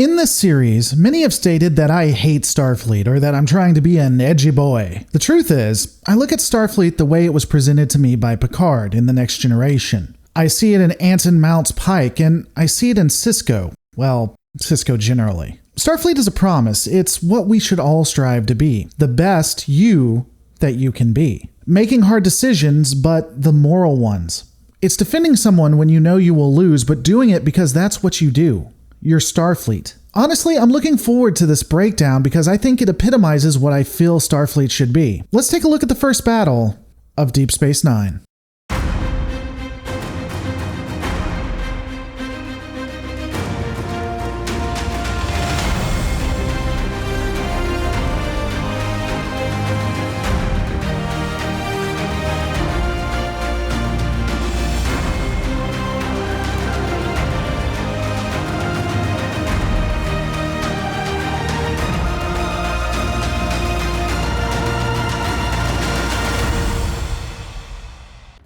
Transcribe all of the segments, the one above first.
In this series, many have stated that I hate Starfleet or that I'm trying to be an edgy boy. The truth is, I look at Starfleet the way it was presented to me by Picard in The Next Generation. I see it in Anson Mount's Pike, and I see it in Sisko. Well, Sisko generally. Starfleet is a promise. It's what we should all strive to be. The best you that you can be. Making hard decisions, but the moral ones. It's defending someone when you know you will lose, but doing it because that's what you do. You're Starfleet. Honestly, I'm looking forward to this breakdown because I think it epitomizes what I feel Starfleet should be. Let's take a look at the first battle of Deep Space Nine.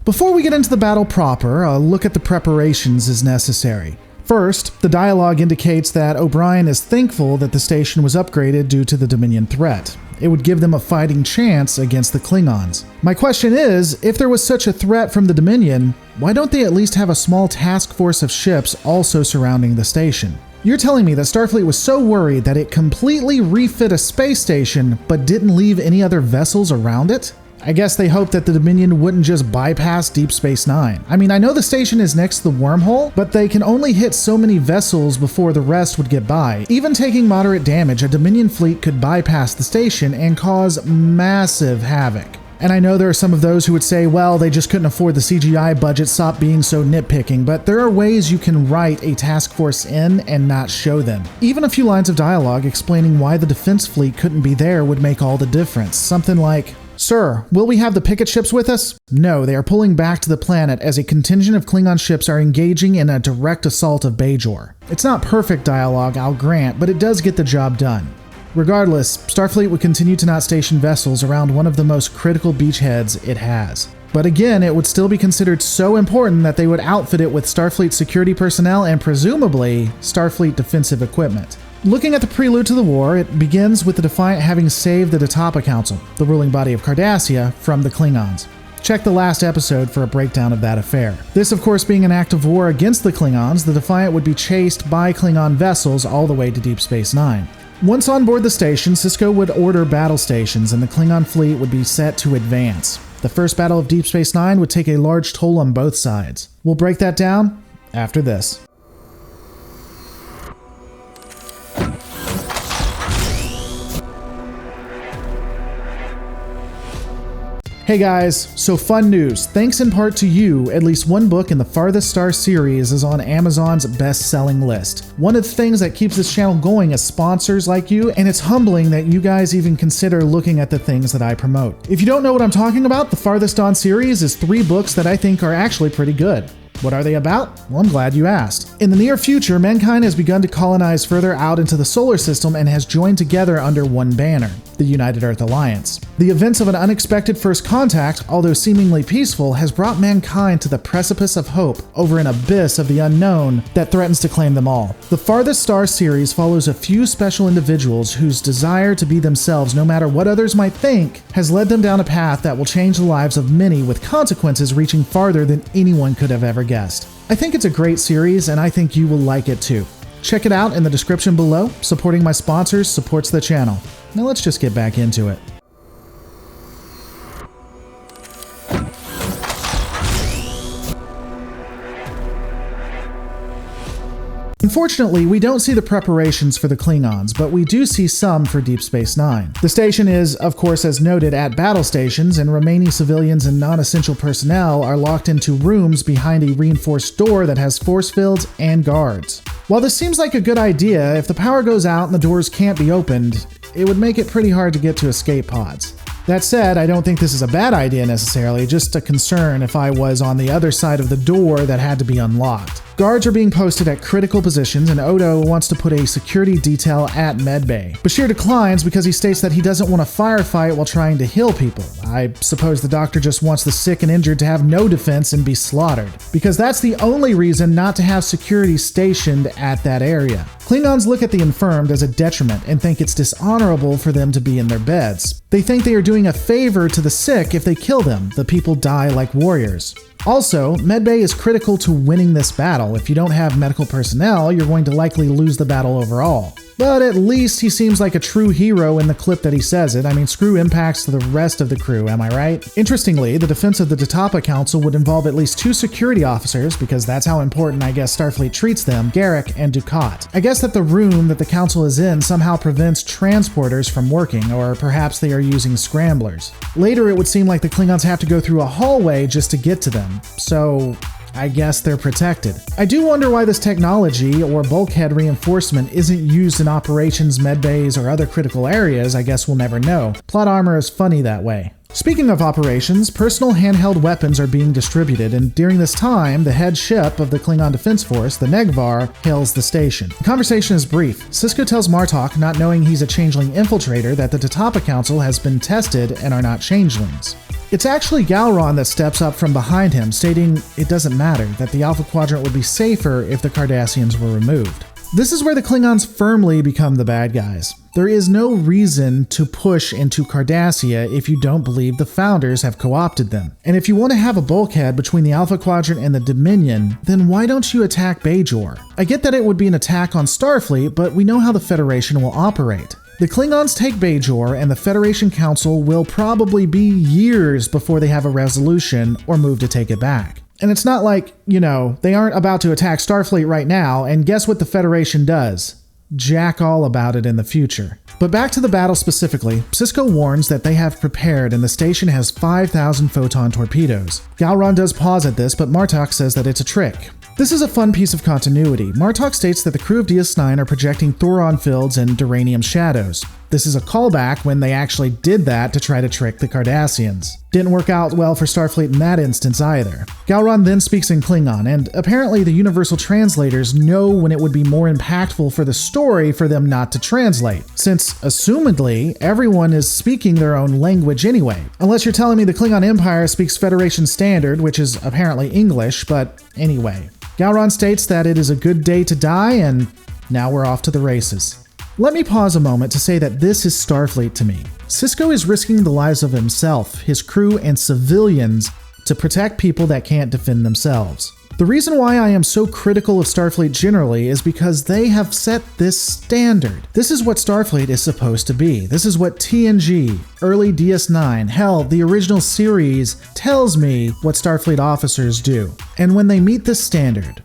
Before we get into the battle proper, a look at the preparations is necessary. First, the dialogue indicates that O'Brien is thankful that the station was upgraded due to the Dominion threat. It would give them a fighting chance against the Klingons. My question is, if there was such a threat from the Dominion, why don't they at least have a small task force of ships also surrounding the station? You're telling me that Starfleet was so worried that it completely refit a space station but didn't leave any other vessels around it? I guess they hoped that the Dominion wouldn't just bypass Deep Space Nine. I mean, I know the station is next to the wormhole, but they can only hit so many vessels before the rest would get by. Even taking moderate damage, a Dominion fleet could bypass the station and cause massive havoc. And I know there are some of those who would say, well, they just couldn't afford the CGI budget, stop being so nitpicking, but there are ways you can write a task force in and not show them. Even a few lines of dialogue explaining why the defense fleet couldn't be there would make all the difference. Something like, "Sir, will we have the picket ships with us?" No, they are pulling back to the planet as a contingent of Klingon ships are engaging in a direct assault of Bajor. It's not perfect dialogue, I'll grant, but it does get the job done. Regardless, Starfleet would continue to not station vessels around one of the most critical beachheads it has. But again, it would still be considered so important that they would outfit it with Starfleet security personnel and presumably Starfleet defensive equipment. Looking at the prelude to the war, it begins with the Defiant having saved the Detapa Council, the ruling body of Cardassia, from the Klingons. Check the last episode for a breakdown of that affair. This, of course, being an act of war against the Klingons, the Defiant would be chased by Klingon vessels all the way to Deep Space Nine. Once on board the station, Sisko would order battle stations and the Klingon fleet would be set to advance. The first battle of Deep Space Nine would take a large toll on both sides. We'll break that down after this. Hey guys, so fun news. Thanks in part to you, at least one book in the Farthest Star series is on Amazon's best-selling list. One of the things that keeps this channel going is sponsors like you, and it's humbling that you guys even consider looking at the things that I promote. If you don't know what I'm talking about, the Farthest Dawn series is 3 books that I think are actually pretty good. What are they about? Well, I'm glad you asked. In the near future, mankind has begun to colonize further out into the solar system and has joined together under one banner, the United Earth Alliance. The events of an unexpected first contact, although seemingly peaceful, has brought mankind to the precipice of hope over an abyss of the unknown that threatens to claim them all. The Farthest Star series follows a few special individuals whose desire to be themselves, no matter what others might think, has led them down a path that will change the lives of many, with consequences reaching farther than anyone could have ever guessed. I think it's a great series, and I think you will like it too. Check it out in the description below. Supporting my sponsors supports the channel. Now let's just get back into it. Unfortunately, we don't see the preparations for the Klingons, but we do see some for Deep Space Nine. The station is, of course, as noted, at battle stations, and remaining civilians and non-essential personnel are locked into rooms behind a reinforced door that has force fields and guards. While this seems like a good idea, if the power goes out and the doors can't be opened, it would make it pretty hard to get to escape pods. That said, I don't think this is a bad idea necessarily, just a concern if I was on the other side of the door that had to be unlocked. Guards are being posted at critical positions, and Odo wants to put a security detail at medbay. Bashir declines because he states that he doesn't want to firefight while trying to heal people. I suppose the doctor just wants the sick and injured to have no defense and be slaughtered, because that's the only reason not to have security stationed at that area. Klingons look at the infirmed as a detriment and think it's dishonorable for them to be in their beds. They think they are doing a favor to the sick if they kill them. The people die like warriors. Also, medbay is critical to winning this battle. If you don't have medical personnel, you're going to likely lose the battle overall. But at least he seems like a true hero in the clip that he says it. I mean, screw impacts to the rest of the crew, am I right? Interestingly, the defense of the Tatapa Council would involve at least 2 security officers, because that's how important I guess Starfleet treats them, Garrick and Ducat. I guess that the room that the council is in somehow prevents transporters from working, or perhaps they are using scramblers. Later, it would seem like the Klingons have to go through a hallway just to get to them, so I guess they're protected. I do wonder why this technology or bulkhead reinforcement isn't used in operations, medbays, or other critical areas. I guess we'll never know. Plot armor is funny that way. Speaking of operations, personal handheld weapons are being distributed, and during this time, the head ship of the Klingon Defense Force, the Negvar, hails the station. The conversation is brief. Sisko tells Martok, not knowing he's a changeling infiltrator, that the Tatapa Council has been tested and are not changelings. It's actually Galron that steps up from behind him, stating it doesn't matter, that the Alpha Quadrant would be safer if the Cardassians were removed. This is where the Klingons firmly become the bad guys. There is no reason to push into Cardassia if you don't believe the Founders have co-opted them. And if you want to have a bulkhead between the Alpha Quadrant and the Dominion, then why don't you attack Bajor? I get that it would be an attack on Starfleet, but we know how the Federation will operate. The Klingons take Bajor, and the Federation Council will probably be years before they have a resolution or move to take it back. And it's not like, they aren't about to attack Starfleet right now, and guess what the Federation does? Jack all about it in the future. But back to the battle specifically, Sisko warns that they have prepared and the station has 5,000 photon torpedoes. Galron does pause at this, but Martok says that it's a trick. This is a fun piece of continuity. Martok states that the crew of DS9 are projecting Thoron fields and Duranium shadows. This is a callback when they actually did that to try to trick the Cardassians. Didn't work out well for Starfleet in that instance either. Galron then speaks in Klingon, and apparently the universal translators know when it would be more impactful for the story for them not to translate, since, assumedly, everyone is speaking their own language anyway. Unless you're telling me the Klingon Empire speaks Federation Standard, which is apparently English, but anyway. Galron states that it is a good day to die, and now we're off to the races. Let me pause a moment to say that this is Starfleet to me. Sisko is risking the lives of himself, his crew, and civilians to protect people that can't defend themselves. The reason why I am so critical of Starfleet generally is because they have set this standard. This is what Starfleet is supposed to be. This is what TNG, early DS9, hell, the original series tells me what Starfleet officers do. And when they meet this standard,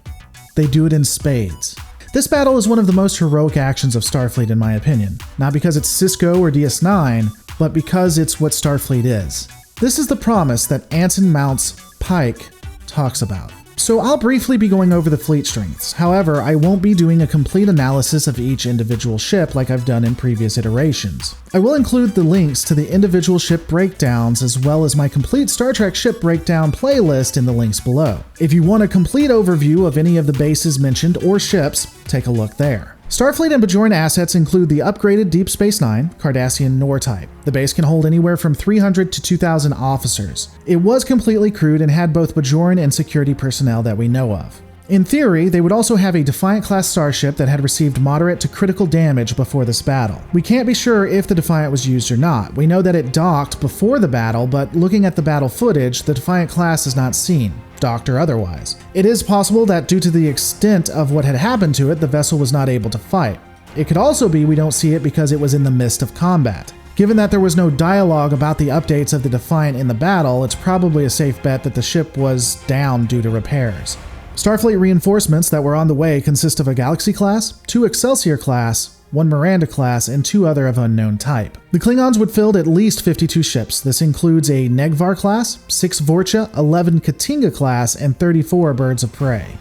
they do it in spades. This battle is one of the most heroic actions of Starfleet in my opinion. Not because it's Sisko or DS9, but because it's what Starfleet is. This is the promise that Anson Mount's Pike talks about. So I'll briefly be going over the fleet strengths. However, I won't be doing a complete analysis of each individual ship like I've done in previous iterations. I will include the links to the individual ship breakdowns as well as my complete Star Trek ship breakdown playlist in the links below. If you want a complete overview of any of the bases mentioned or ships, take a look there. Starfleet and Bajoran assets include the upgraded Deep Space Nine, Cardassian Nor type. The base can hold anywhere from 300 to 2,000 officers. It was completely crewed and had both Bajoran and security personnel that we know of. In theory, they would also have a Defiant-class starship that had received moderate to critical damage before this battle. We can't be sure if the Defiant was used or not. We know that it docked before the battle, but looking at the battle footage, the Defiant class is not seen, docked or otherwise. It is possible that due to the extent of what had happened to it, the vessel was not able to fight. It could also be we don't see it because it was in the midst of combat. Given that there was no dialogue about the updates of the Defiant in the battle, it's probably a safe bet that the ship was down due to repairs. Starfleet reinforcements that were on the way consist of a Galaxy class, 2 Excelsior class, 1 Miranda class, and 2 other of unknown type. The Klingons would field at least 52 ships. This includes a Negvar class, 6 Vorcha, 11 Katinga class, and 34 Birds of Prey.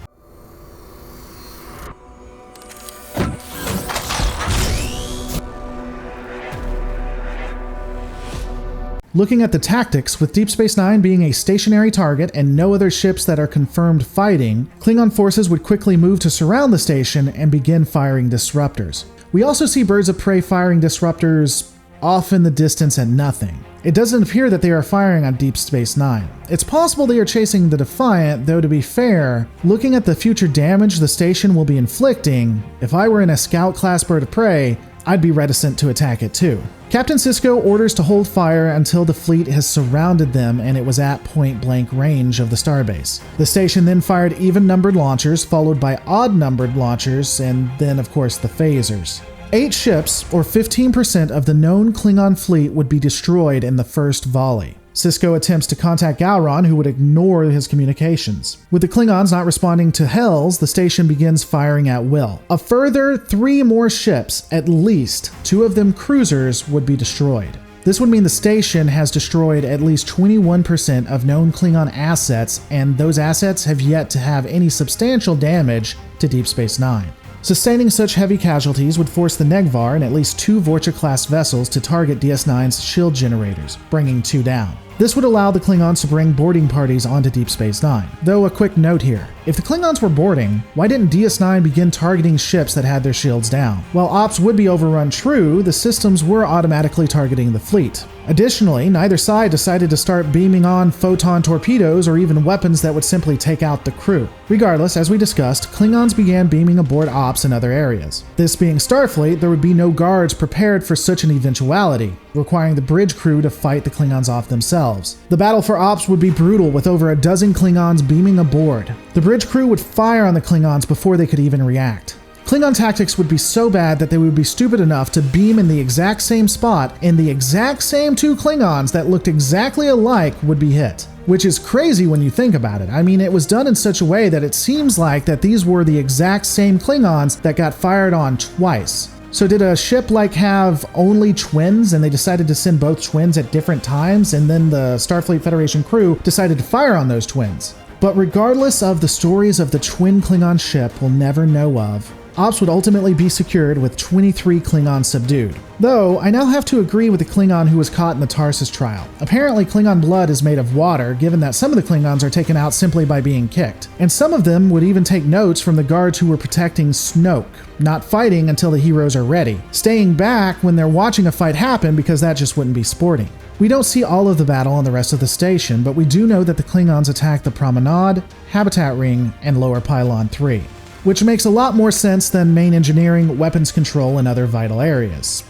Looking at the tactics, with Deep Space Nine being a stationary target and no other ships that are confirmed fighting, Klingon forces would quickly move to surround the station and begin firing disruptors. We also see birds of prey firing disruptors off in the distance at nothing. It doesn't appear that they are firing on Deep Space Nine. It's possible they are chasing the Defiant, though to be fair, looking at the future damage the station will be inflicting, if I were in a Scout-class bird of prey, I'd be reticent to attack it too. Captain Sisko orders to hold fire until the fleet has surrounded them and it was at point-blank range of the starbase. The station then fired even-numbered launchers, followed by odd-numbered launchers, and then of course the phasers. 8 ships, or 15% of the known Klingon fleet, would be destroyed in the first volley. Sisko attempts to contact Gowron, who would ignore his communications. With the Klingons not responding to Hells, the station begins firing at will. A further 3 more ships, at least 2 of them cruisers, would be destroyed. This would mean the station has destroyed at least 21% of known Klingon assets, and those assets have yet to have any substantial damage to Deep Space Nine. Sustaining such heavy casualties would force the Negvar and at least 2 Vorcha-class vessels to target DS9's shield generators, bringing 2 down. This would allow the Klingons to bring boarding parties onto Deep Space Nine. Though a quick note here, if the Klingons were boarding, why didn't DS9 begin targeting ships that had their shields down? While ops would be overrun true, the systems were automatically targeting the fleet. Additionally, neither side decided to start beaming on photon torpedoes or even weapons that would simply take out the crew. Regardless, as we discussed, Klingons began beaming aboard ops in other areas. This being Starfleet, there would be no guards prepared for such an eventuality, requiring the bridge crew to fight the Klingons off themselves. The battle for ops would be brutal, with over a dozen Klingons beaming aboard. The bridge crew would fire on the Klingons before they could even react. Klingon tactics would be so bad that they would be stupid enough to beam in the exact same spot, and the exact same 2 Klingons that looked exactly alike would be hit. Which is crazy when you think about it. I mean, it was done in such a way that it seems like that these were the exact same Klingons that got fired on twice. So did a ship have only twins and they decided to send both twins at different times, and then the Starfleet Federation crew decided to fire on those twins? But regardless of the stories of the twin Klingon ship we'll never know of, ops would ultimately be secured with 23 Klingons subdued. Though, I now have to agree with the Klingon who was caught in the Tarsus trial. Apparently, Klingon blood is made of water, given that some of the Klingons are taken out simply by being kicked. And some of them would even take notes from the guards who were protecting Snoke, not fighting until the heroes are ready, staying back when they're watching a fight happen because that just wouldn't be sporting. We don't see all of the battle on the rest of the station, but we do know that the Klingons attacked the Promenade, Habitat Ring, and Lower Pylon 3. Which makes a lot more sense than main engineering, weapons control, and other vital areas.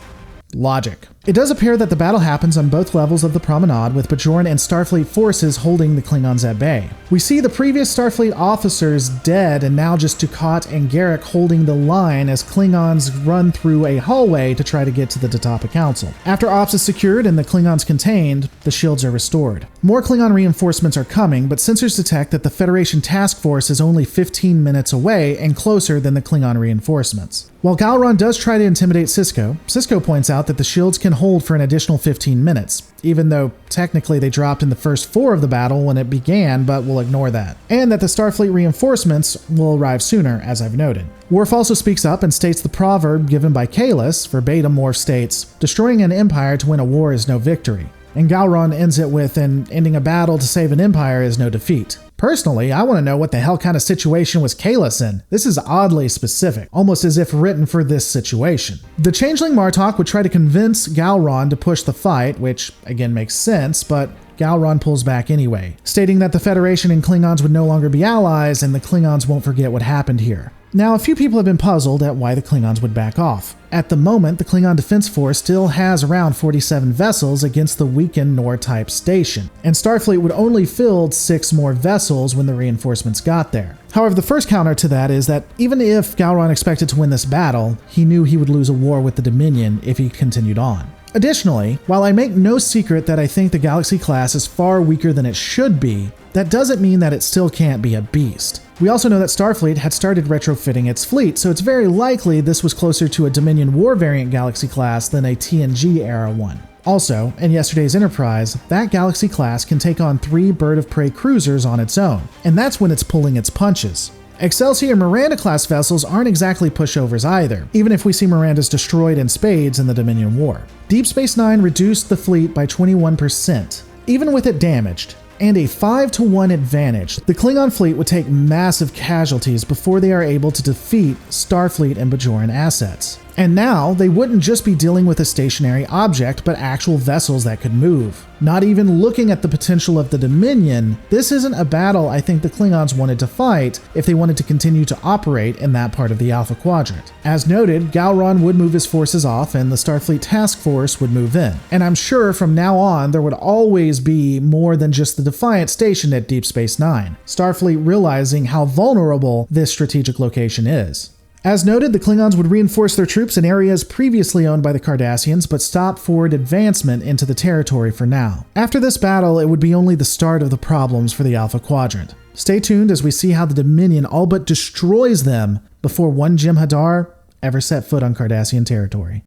Logic. It does appear that the battle happens on both levels of the Promenade, with Bajoran and Starfleet forces holding the Klingons at bay. We see the previous Starfleet officers dead, and now just Dukat and Garrick holding the line as Klingons run through a hallway to try to get to the Tatapa Council. After ops is secured and the Klingons contained, the shields are restored. More Klingon reinforcements are coming, but sensors detect that the Federation task force is only 15 minutes away and closer than the Klingon reinforcements. While Gowron does try to intimidate Sisko, Sisko points out that the shields can hold for an additional 15 minutes, even though technically they dropped in the first 4 of the battle when it began, but we'll ignore that. And that the Starfleet reinforcements will arrive sooner, as I've noted. Worf also speaks up and states the proverb given by Kahless, verbatim Worf states, "Destroying an empire to win a war is no victory." And Gowron ends it with, "And ending a battle to save an empire is no defeat." Personally, I want to know what the hell kind of situation was Kahless in. This is oddly specific, almost as if written for this situation. The changeling Martok would try to convince Gowron to push the fight, which again makes sense, but Gowron pulls back anyway, stating that the Federation and Klingons would no longer be allies and the Klingons won't forget what happened here. Now, a few people have been puzzled at why the Klingons would back off. At the moment, the Klingon Defense Force still has around 47 vessels against the weakened Nor-type station, and Starfleet would only field 6 more vessels when the reinforcements got there. However, the first counter to that is that even if Gowron expected to win this battle, he knew he would lose a war with the Dominion if he continued on. Additionally, while I make no secret that I think the Galaxy class is far weaker than it should be, that doesn't mean that it still can't be a beast. We also know that Starfleet had started retrofitting its fleet, so it's very likely this was closer to a Dominion War variant Galaxy class than a TNG era one. Also, in yesterday's Enterprise, that Galaxy class can take on 3 bird of prey cruisers on its own, and that's when it's pulling its punches. Excelsior and Miranda-class vessels aren't exactly pushovers either, even if we see Mirandas destroyed in spades in the Dominion War. Deep Space Nine reduced the fleet by 21%, even with it damaged, and a 5-to-1 advantage. The Klingon fleet would take massive casualties before they are able to defeat Starfleet and Bajoran assets. And now, they wouldn't just be dealing with a stationary object, but actual vessels that could move. Not even looking at the potential of the Dominion, this isn't a battle I think the Klingons wanted to fight if they wanted to continue to operate in that part of the Alpha Quadrant. As noted, Gowron would move his forces off and the Starfleet Task Force would move in. And I'm sure from now on, there would always be more than just the Defiant stationed at Deep Space Nine, Starfleet realizing how vulnerable this strategic location is. As noted, the Klingons would reinforce their troops in areas previously owned by the Cardassians, but stop forward advancement into the territory for now. After this battle, it would be only the start of the problems for the Alpha Quadrant. Stay tuned as we see how the Dominion all but destroys them before one Jem'Hadar ever set foot on Cardassian territory.